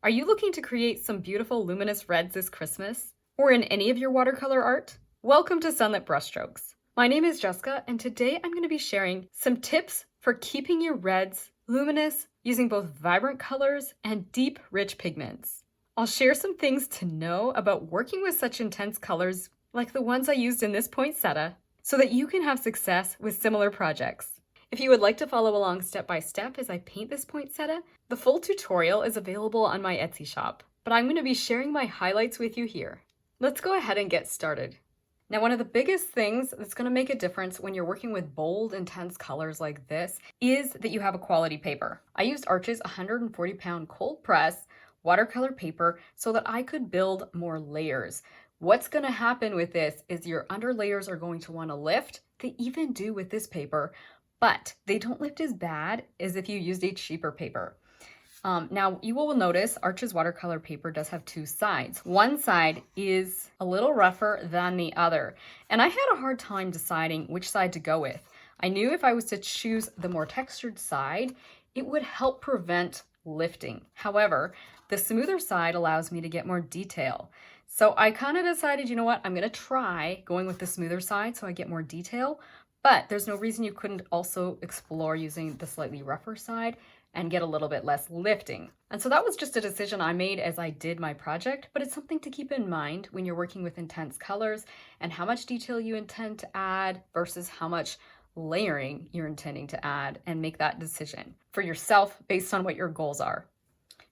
Are you looking to create some beautiful luminous reds this Christmas? Or in any of your watercolor art? Welcome to Sunlit Brushstrokes. My name is Jessica, and today I'm going to be sharing some tips for keeping your reds luminous using both vibrant colors and deep, rich pigments. I'll share some things to know about working with such intense colors like the ones I used in this poinsettia so that you can have success with similar projects. If you would like to follow along step by step as I paint this poinsettia, the full tutorial is available on my Etsy shop, but I'm going to be sharing my highlights with you here. Let's go ahead and get started. Now, one of the biggest things that's going to make a difference when you're working with bold, intense colors like this is that you have a quality paper. I used Arch's 140-pound cold press watercolor paper so that I could build more layers. What's going to happen with this is your under layers are going to want to lift. They even do with this paper, but they don't lift as bad as if you used a cheaper paper. Now, you will notice Arch's watercolor paper does have two sides. One side is a little rougher than the other, and I had a hard time deciding which side to go with. I knew if I was to choose the more textured side, it would help prevent lifting. However, the smoother side allows me to get more detail. So I kind of decided, you know what, I'm going to try going with the smoother side so I get more detail. But there's no reason you couldn't also explore using the slightly rougher side and get a little bit less lifting. And so that was just a decision I made as I did my project, but it's something to keep in mind when you're working with intense colors and how much detail you intend to add versus how much layering you're intending to add, and make that decision for yourself based on what your goals are.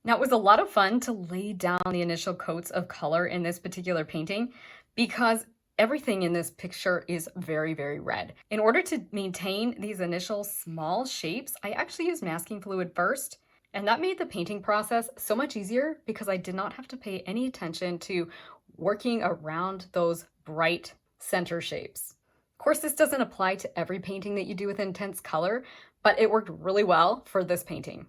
Now, it was a lot of fun to lay down the initial coats of color in this particular painting because everything in this picture is very, very red. In order to maintain these initial small shapes, I actually used masking fluid first, and that made the painting process so much easier because I did not have to pay any attention to working around those bright center shapes. Of course, this doesn't apply to every painting that you do with intense color, but it worked really well for this painting.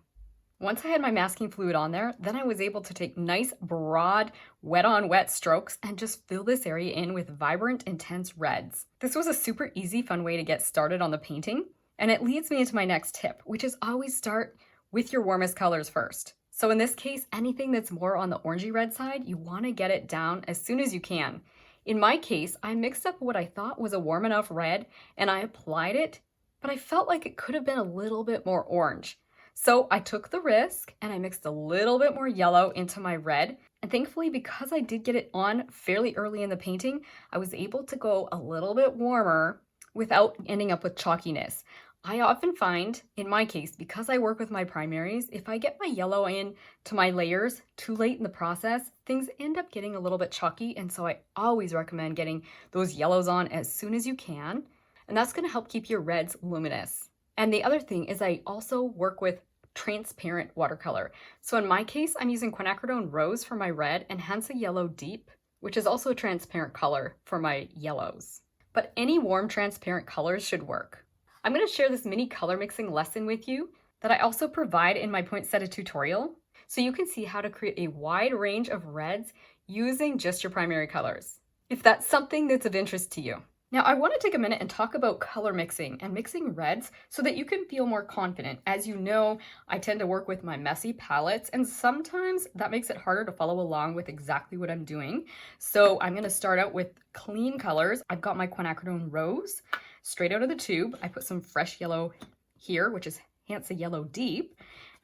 Once I had my masking fluid on there, then I was able to take nice, broad, wet-on-wet strokes and just fill this area in with vibrant, intense reds. This was a super easy, fun way to get started on the painting, and it leads me into my next tip, which is always start with your warmest colors first. So in this case, anything that's more on the orangey red side, you want to get it down as soon as you can. In my case, I mixed up what I thought was a warm enough red, and I applied it, but I felt like it could have been a little bit more orange. So I took the risk and I mixed a little bit more yellow into my red. And thankfully, because I did get it on fairly early in the painting, I was able to go a little bit warmer without ending up with chalkiness. I often find, in my case, because I work with my primaries, if I get my yellow in to my layers too late in the process, things end up getting a little bit chalky. And so I always recommend getting those yellows on as soon as you can. And that's going to help keep your reds luminous. And the other thing is I also work with transparent watercolor. So in my case, I'm using quinacridone rose for my red and Hansa Yellow Deep, which is also a transparent color for my yellows. But any warm transparent colors should work. I'm going to share this mini color mixing lesson with you that I also provide in my poinsettia tutorial, so you can see how to create a wide range of reds using just your primary colors, if that's something that's of interest to you. Now, I want to take a minute and talk about color mixing and mixing reds so that you can feel more confident. As you know, I tend to work with my messy palettes, and sometimes that makes it harder to follow along with exactly what I'm doing. So I'm going to start out with clean colors. I've got my quinacridone rose straight out of the tube. I put some fresh yellow here, which is Hansa Yellow Deep.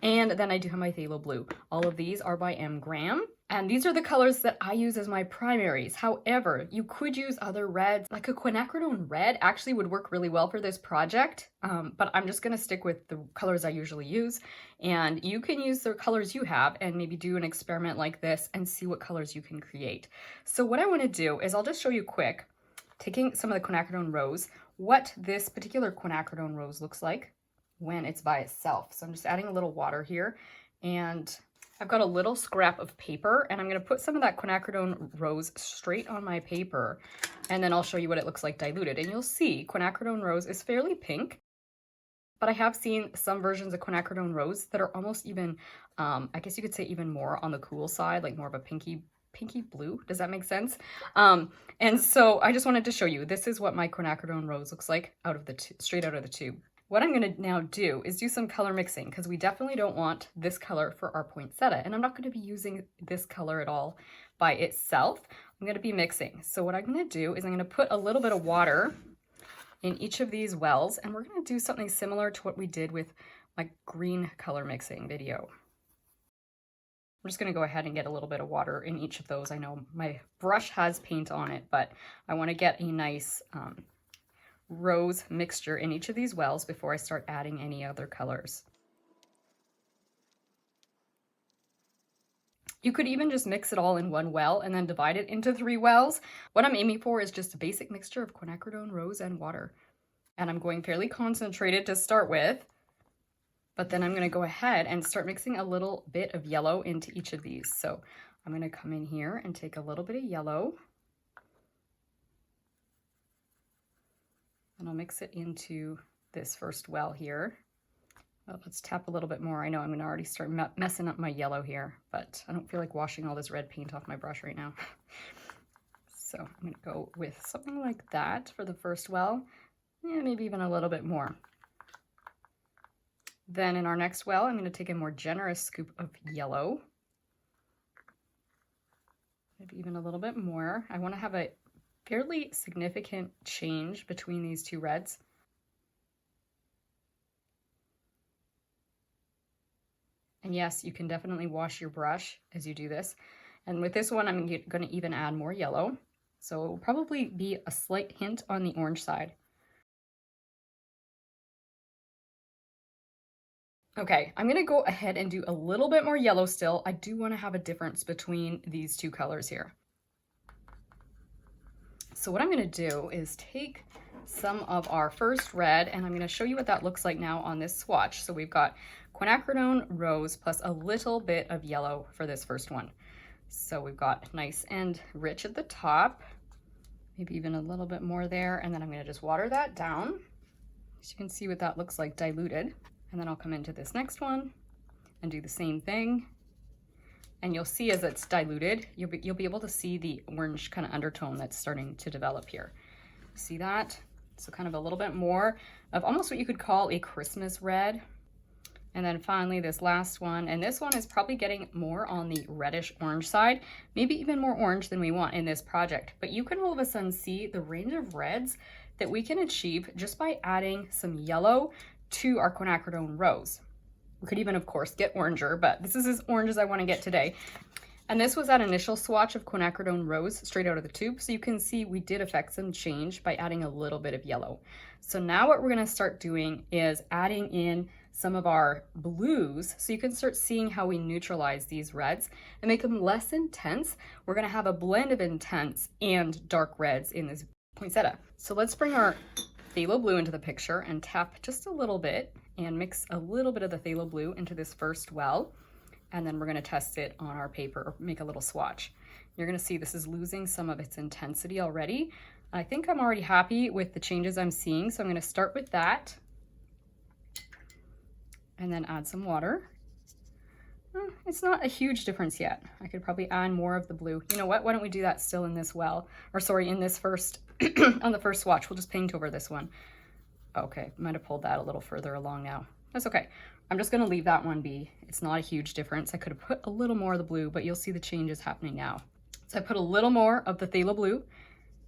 And then I do have my phthalo blue. All of these are by M. Graham. And these are the colors that I use as my primaries. However, you could use other reds. Like a quinacridone red actually would work really well for this project, but I'm just going to stick with the colors I usually use. And you can use the colors you have and maybe do an experiment like this and see what colors you can create. So what I want to do is I'll just show you quick, taking some of the quinacridone rose, what this particular quinacridone rose looks like when it's by itself. So I'm just adding a little water here, and I've got a little scrap of paper, and I'm going to put some of that quinacridone rose straight on my paper, and then I'll show you what it looks like diluted. And you'll see quinacridone rose is fairly pink, but I have seen some versions of quinacridone rose that are almost even, I guess you could say even more on the cool side, like more of a pinky blue. Does that make sense? And so I just wanted to show you, this is what my quinacridone rose looks like straight out of the tube. what I'm going to now do is do some color mixing, because we definitely don't want this color for our poinsettia. And I'm not going to be using this color at all by itself. I'm going to be mixing. So what I'm going to do is I'm going to put a little bit of water in each of these wells, and we're going to do something similar to what we did with my green color mixing video. I'm just going to go ahead and get a little bit of water in each of those. I know my brush has paint on it, but I want to get a nice rose mixture in each of these wells before I start adding any other colors. You could even just mix it all in one well and then divide it into 3 wells. What I'm aiming for is just a basic mixture of quinacridone, rose, and water. And I'm going fairly concentrated to start with, but then I'm going to go ahead and start mixing a little bit of yellow into each of these. So I'm going to come in here and take a little bit of yellow, and I'll mix it into this first well here. Well, let's tap a little bit more. I know I'm going to already start messing up my yellow here, but I don't feel like washing all this red paint off my brush right now. So I'm going to go with something like that for the first well. Yeah, maybe even a little bit more. Then in our next well, I'm going to take a more generous scoop of yellow. Maybe even a little bit more. I want to have a fairly significant change between these 2 reds. And yes, you can definitely wash your brush as you do this. And with this one, I'm going to even add more yellow. So it will probably be a slight hint on the orange side. Okay, I'm going to go ahead and do a little bit more yellow still. I do want to have a difference between these 2 colors here. So what I'm going to do is take some of our first red, and I'm going to show you what that looks like now on this swatch. So we've got quinacridone, rose, plus a little bit of yellow for this first one. So we've got nice and rich at the top, maybe even a little bit more there, and then I'm going to just water that down so you can see what that looks like diluted. And then I'll come into this next one and do the same thing. And you'll see as it's diluted, you'll be able to see the orange kind of undertone that's starting to develop here. See that? So kind of a little bit more of almost what you could call a Christmas red. And then finally this last one, and this one is probably getting more on the reddish orange side, maybe even more orange than we want in this project. But you can all of a sudden see the range of reds that we can achieve just by adding some yellow to our quinacridone rose. We could even, of course, get oranger, but this is as orange as I want to get today. And this was that initial swatch of quinacridone rose straight out of the tube. So you can see we did affect some change by adding a little bit of yellow. So now what we're going to start doing is adding in some of our blues so you can start seeing how we neutralize these reds and make them less intense. We're going to have a blend of intense and dark reds in this poinsettia. So let's bring our phthalo blue into the picture and tap just a little bit and mix a little bit of the phthalo blue into this first well, and then we're going to test it on our paper or make a little swatch. You're going to see this is losing some of its intensity already. I think I'm already happy with the changes I'm seeing, so I'm going to start with that and then add some water. It's not a huge difference yet. I could probably add more of the blue. You know what? Why don't we do that still in this well, or sorry, in this first on the first swatch. We'll just paint over this one. Okay, might have pulled that a little further along now. That's okay. I'm just going to leave that one be. It's not a huge difference. I could have put a little more of the blue, but you'll see the changes happening now. So I put a little more of the phthalo blue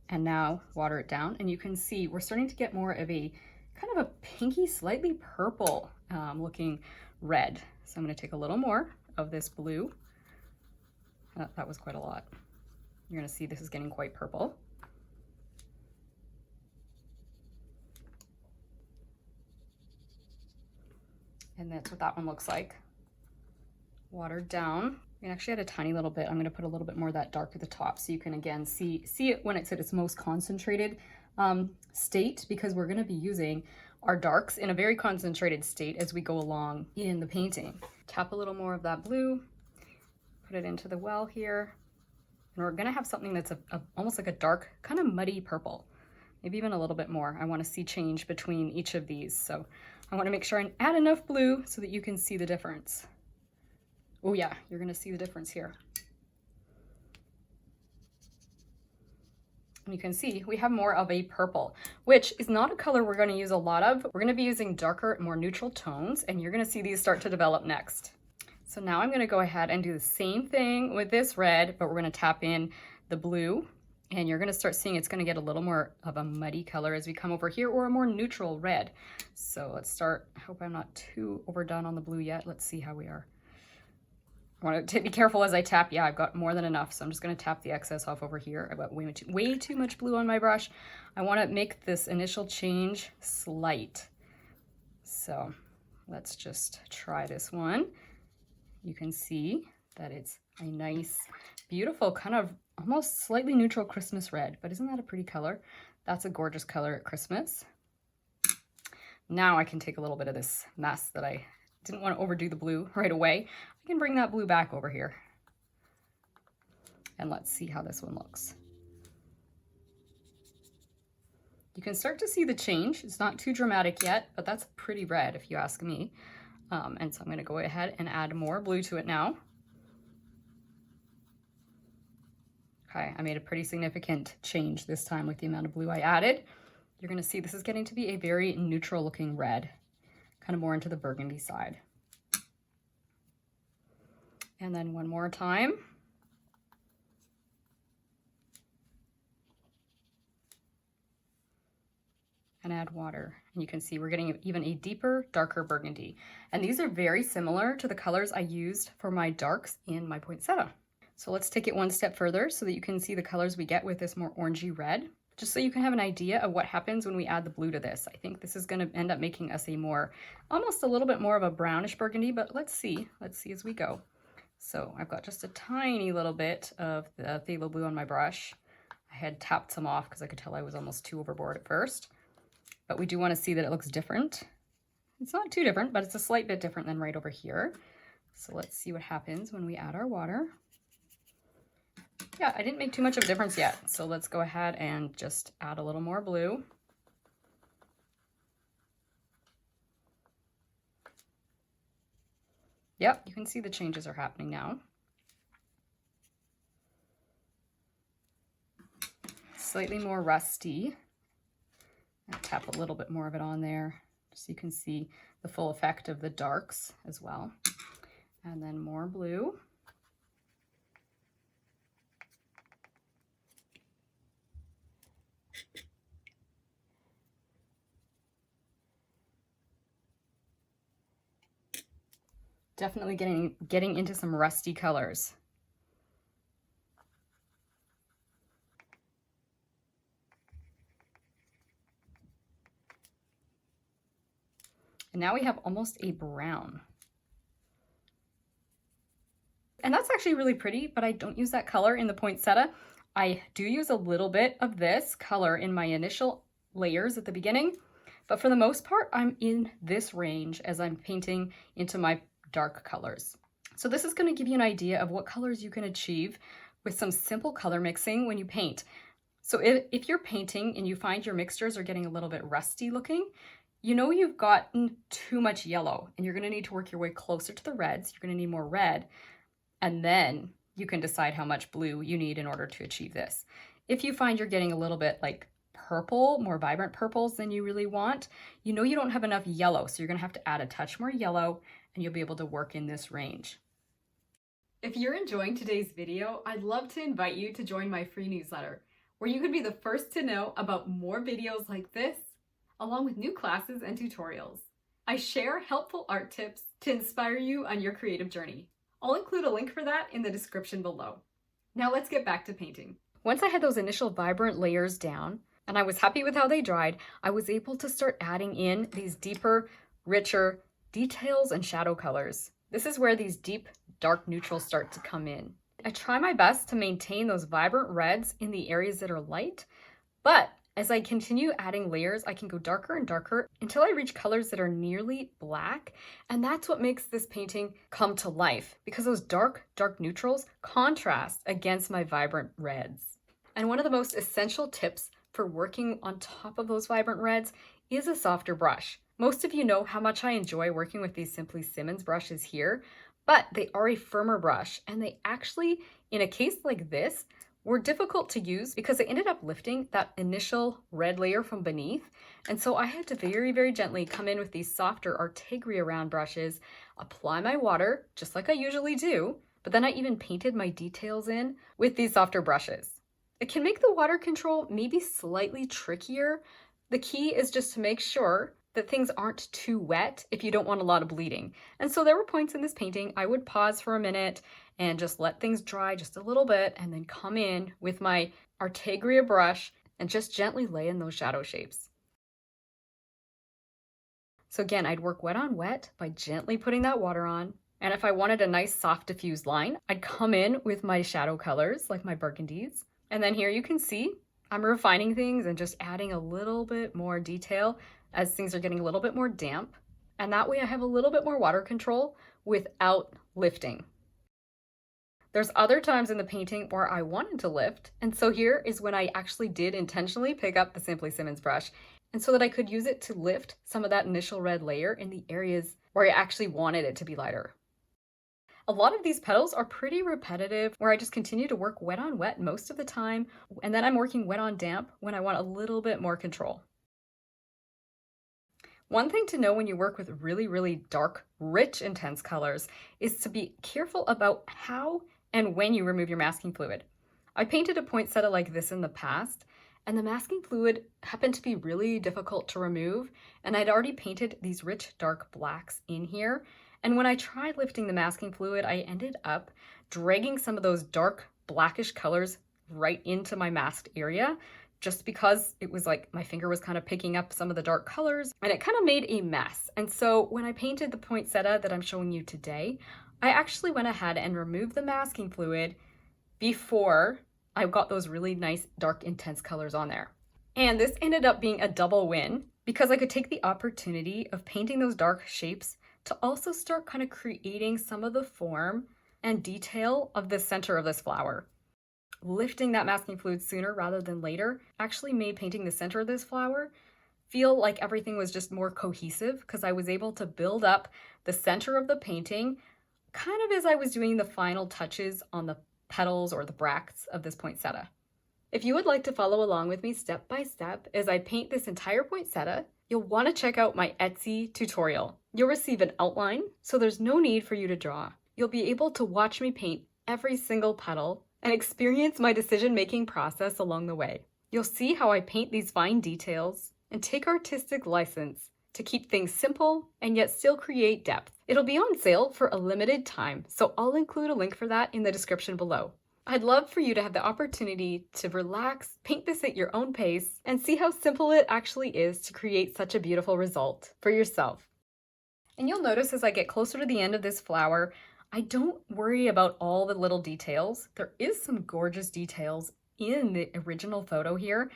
and now water it down, and you can see we're starting to get more of a kind of a pinky, slightly purple looking red. So I'm going to take a little more of this blue. That was quite a lot. You're going to see this is getting quite purple. And that's what that one looks like. Watered down. You can actually add a tiny little bit. I'm going to put a little bit more of that dark at the top so you can again see it when it's at its most concentrated state, because we're going to be using our darks in a very concentrated state as we go along in the painting. Tap a little more of that blue, put it into the well here, and we're going to have something that's almost like a dark, kind of muddy purple, maybe even a little bit more. I want to see change between each of these, so I want to make sure I add enough blue so that you can see the difference. Oh yeah, you're going to see the difference here. You can see we have more of a purple, which is not a color we're going to use a lot of. We're going to be using darker, more neutral tones, and you're going to see these start to develop next. So now I'm going to go ahead and do the same thing with this red, but we're going to tap in the blue, and you're going to start seeing it's going to get a little more of a muddy color as we come over here, or a more neutral red. So let's start. I hope I'm not too overdone on the blue yet. Let's see how we are. I want to be careful as I tap. Yeah, I've got more than enough, so I'm just going to tap the excess off over here. I've got way too much blue on my brush. I want to make this initial change slight. So let's just try this one. You can see that it's a nice, beautiful, kind of almost slightly neutral Christmas red, but isn't that a pretty color? That's a gorgeous color at Christmas. Now I can take a little bit of this mess that I didn't want to overdo the blue right away. I can bring that blue back over here. And let's see how this one looks. You can start to see the change. It's not too dramatic yet, but that's pretty red if you ask me. And so I'm going to go ahead and add more blue to it now. Okay, I made a pretty significant change this time with the amount of blue I added. You're going to see this is getting to be a very neutral looking red, kind of more into the burgundy side. And then one more time. And add water. And you can see we're getting even a deeper, darker burgundy. And these are very similar to the colors I used for my darks in my poinsettia. So let's take it one step further so that you can see the colors we get with this more orangey red, just so you can have an idea of what happens when we add the blue to this. I think this is going to end up making us a more, almost a little bit more of a brownish burgundy, but let's see as we go. So I've got just a tiny little bit of the phthalo blue on my brush. I had tapped some off because I could tell I was almost too overboard at first. But we do want to see that it looks different. It's not too different, but it's a slight bit different than right over here. So let's see what happens when we add our water. Yeah, I didn't make too much of a difference yet. So let's go ahead and just add a little more blue. Yep, you can see the changes are happening now. Slightly more rusty. I'll tap a little bit more of it on there, just so you can see the full effect of the darks as well. And then more blue. Definitely getting into some rusty colors. And now we have almost a brown. And that's actually really pretty, but I don't use that color in the poinsettia. I do use a little bit of this color in my initial layers at the beginning, but for the most part, I'm in this range as I'm painting into my dark colors. So this is going to give you an idea of what colors you can achieve with some simple color mixing when you paint. So if you're painting and you find your mixtures are getting a little bit rusty looking, you know you've gotten too much yellow and you're going to need to work your way closer to the reds. You're going to need more red, and then you can decide how much blue you need in order to achieve this. If you find you're getting a little bit like purple, more vibrant purples than you really want, you know you don't have enough yellow, so you're going to have to add a touch more yellow and you'll be able to work in this range. If you're enjoying today's video, I'd love to invite you to join my free newsletter, where you could be the first to know about more videos like this, along with new classes and tutorials. I share helpful art tips to inspire you on your creative journey. I'll include a link for that in the description below. Now let's get back to painting. Once I had those initial vibrant layers down, and I was happy with how they dried, I was able to start adding in these deeper, richer details and shadow colors. This is where these deep, dark neutrals start to come in. I try my best to maintain those vibrant reds in the areas that are light, but as I continue adding layers, I can go darker and darker until I reach colors that are nearly black. And that's what makes this painting come to life, because those dark neutrals contrast against my vibrant reds. And one of the most essential tips for working on top of those vibrant reds is a softer brush. Most of you know how much I enjoy working with these Simply Simmons brushes here, but they are a firmer brush, and they actually, in a case like this, were difficult to use because they ended up lifting that initial red layer from beneath. And so I had to very, very gently come in with these softer Artegria round brushes, apply my water, just like I usually do, but then I even painted my details in with these softer brushes. It can make the water control maybe slightly trickier. The key is just to make sure that things aren't too wet if you don't want a lot of bleeding. And so there were points in this painting I would pause for a minute and just let things dry just a little bit and then come in with my Artegria brush and just gently lay in those shadow shapes. So again, I'd work wet on wet by gently putting that water on. And if I wanted a nice soft diffused line, I'd come in with my shadow colors like my burgundies. And then here you can see I'm refining things and just adding a little bit more detail as things are getting a little bit more damp. And that way I have a little bit more water control without lifting. There's other times in the painting where I wanted to lift, and so here is when I actually did intentionally pick up the Simply Simmons brush, and so that I could use it to lift some of that initial red layer in the areas where I actually wanted it to be lighter. A lot of these petals are pretty repetitive, where I just continue to work wet on wet most of the time, and then I'm working wet on damp when I want a little bit more control. One thing to know when you work with really, really dark, rich, intense colors is to be careful about how and when you remove your masking fluid. I painted a poinsettia like this in the past, and the masking fluid happened to be really difficult to remove, and I'd already painted these rich, dark blacks in here, and when I tried lifting the masking fluid, I ended up dragging some of those dark, blackish colors right into my masked area, just because it was like my finger was kind of picking up some of the dark colors, and it kind of made a mess. And so when I painted the poinsettia that I'm showing you today, I actually went ahead and removed the masking fluid before I got those really nice, dark, intense colors on there. And this ended up being a double win because I could take the opportunity of painting those dark shapes to also start kind of creating some of the form and detail of the center of this flower. Lifting that masking fluid sooner rather than later actually made painting the center of this flower feel like everything was just more cohesive because I was able to build up the center of the painting kind of as I was doing the final touches on the petals or the bracts of this poinsettia. If you would like to follow along with me step by step as I paint this entire poinsettia, you'll want to check out my Etsy tutorial. You'll receive an outline, so there's no need for you to draw. You'll be able to watch me paint every single petal and experience my decision-making process along the way. You'll see how I paint these fine details and take artistic license to keep things simple and yet still create depth. It'll be on sale for a limited time, so I'll include a link for that in the description below. I'd love for you to have the opportunity to relax, paint this at your own pace, and see how simple it actually is to create such a beautiful result for yourself. And you'll notice as I get closer to the end of this flower, I don't worry about all the little details. There is some gorgeous details in the original photo here,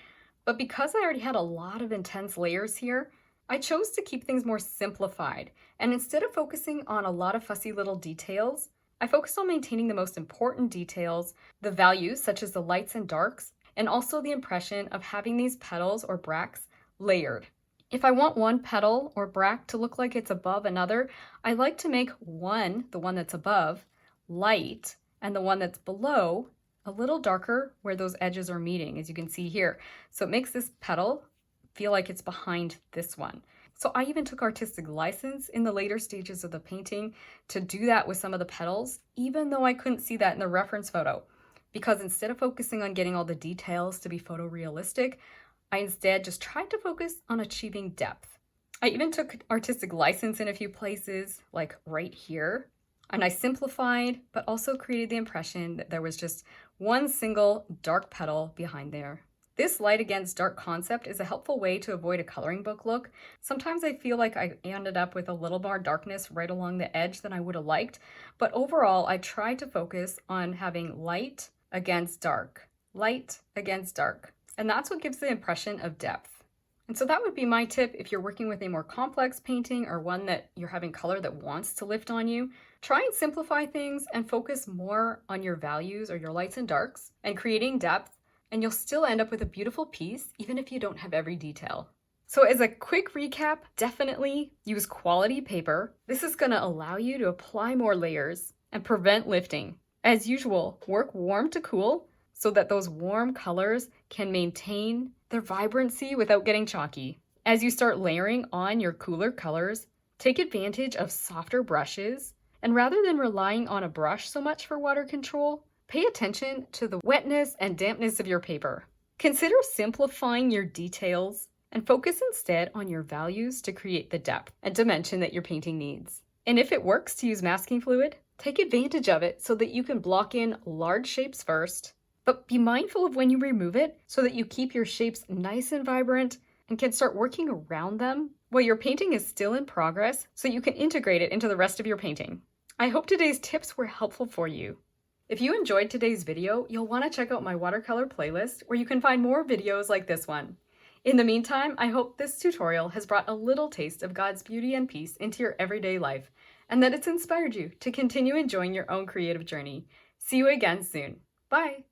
but because I already had a lot of intense layers here, I chose to keep things more simplified, and instead of focusing on a lot of fussy little details, I focused on maintaining the most important details, the values such as the lights and darks, and also the impression of having these petals or bracts layered. If I want one petal or bract to look like it's above another, I like to make one, the one that's above, light, and the one that's below a little darker where those edges are meeting, as you can see here. So it makes this petal feel like it's behind this one. So I even took artistic license in the later stages of the painting to do that with some of the petals, even though I couldn't see that in the reference photo. Because instead of focusing on getting all the details to be photorealistic, I instead just tried to focus on achieving depth. I even took artistic license in a few places, like right here, and I simplified, but also created the impression that there was just one single dark petal behind there. This light against dark concept is a helpful way to avoid a coloring book look. Sometimes I feel like I ended up with a little more darkness right along the edge than I would have liked, but overall I tried to focus on having light against dark, and that's what gives the impression of depth. And so that would be my tip if you're working with a more complex painting or one that you're having color that wants to lift on you. Try and simplify things and focus more on your values or your lights and darks and creating depth, and you'll still end up with a beautiful piece even if you don't have every detail. So as a quick recap, definitely use quality paper. This is going to allow you to apply more layers and prevent lifting. As usual, work warm to cool so that those warm colors can maintain their vibrancy without getting chalky. As you start layering on your cooler colors, take advantage of softer brushes, and rather than relying on a brush so much for water control, pay attention to the wetness and dampness of your paper. Consider simplifying your details and focus instead on your values to create the depth and dimension that your painting needs. And if it works to use masking fluid, take advantage of it so that you can block in large shapes first, but be mindful of when you remove it so that you keep your shapes nice and vibrant and can start working around them while your painting is still in progress so you can integrate it into the rest of your painting. I hope today's tips were helpful for you. If you enjoyed today's video, you'll want to check out my watercolor playlist where you can find more videos like this one. In the meantime, I hope this tutorial has brought a little taste of God's beauty and peace into your everyday life, and that it's inspired you to continue enjoying your own creative journey. See you again soon. Bye!